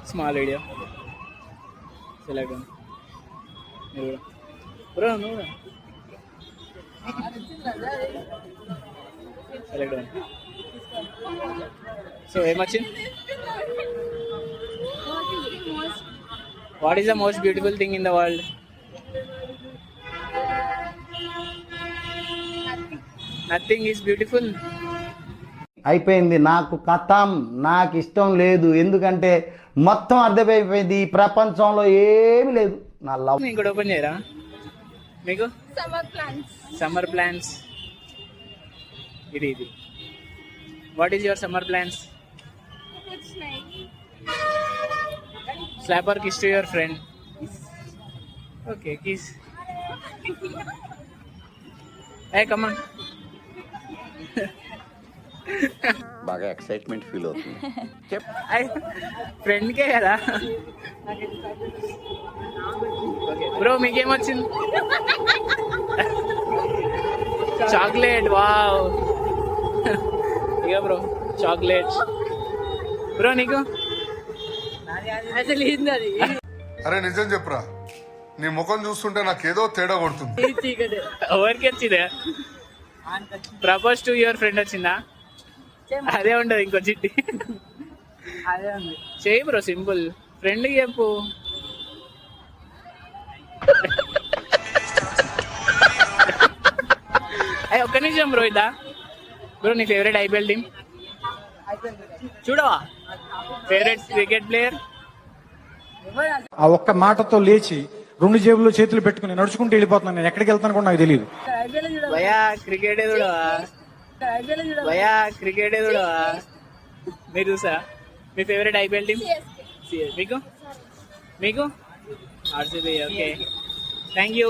Small video select bro నువ్వు select so ఏమొచ్చింది? What is the most beautiful thing in the world? Nothing is beautiful. అయిపోయింది, నాకు కథం, నాకు ఇష్టం లేదు. ఎందుకంటే మొత్తం అర్థమైపోయింది, ఈ ప్రపంచంలో ఏమి లేదు. నా లవ్ ఇంకోటి ఓపెన్ చేయరా మీకు? Summer plans. ఇది what is your summer plans? Slap or kiss to your friend. Okay kiss. ఏ కమాన్. బాగా ఎక్సైట్మెంట్ ఫీల్ అవుతుంది. ఫ్రెండ్కే కదా. బ్రో మీకేమొచ్చింది? చాక్లెట్. వావ్. ఇక బ్రో చాక్లెట్. బ్రో నీకు? అసలు ఏంది అది? అరే నిజం చెప్పురా, నీ ముఖం చూస్తుంటే నాకేదో తేడా కొడుతుంది. ఎవరికి వచ్చిందే? ప్రపోజ్ టు యువర్ ఫ్రెండ్ వచ్చిందా? అదే ఉండదు ఇంకో చిట్టి. చేయి బ్రో, సింపుల్. ఫ్రెండ్కి చెప్పు. అయ్యి ఒక్క నిమిషం బ్రో. ఇదా బ్రో నీ ఫేవరెట్ ఐపీఎల్ టీమ్ చూడవా? Favourite cricket player? ఆ ఒక్క మాటతో లేచి 2 జేబుల్లో చేతులు పెట్టుకుని నడుచుకుంటూ వెళ్ళిపోతున్నాను. నేను ఎక్కడికి వెళ్తాను కూడా నాకు తెలియదు. భయా క్రికెట్ చూడవా? భయా క్రికెట్ చూడవా? మీరు చూసా? మీ ఫేవరెట్ ఐపీఎల్ టీమ్? మీకు? మీకు ఆర్సీబీ. Okay thank you.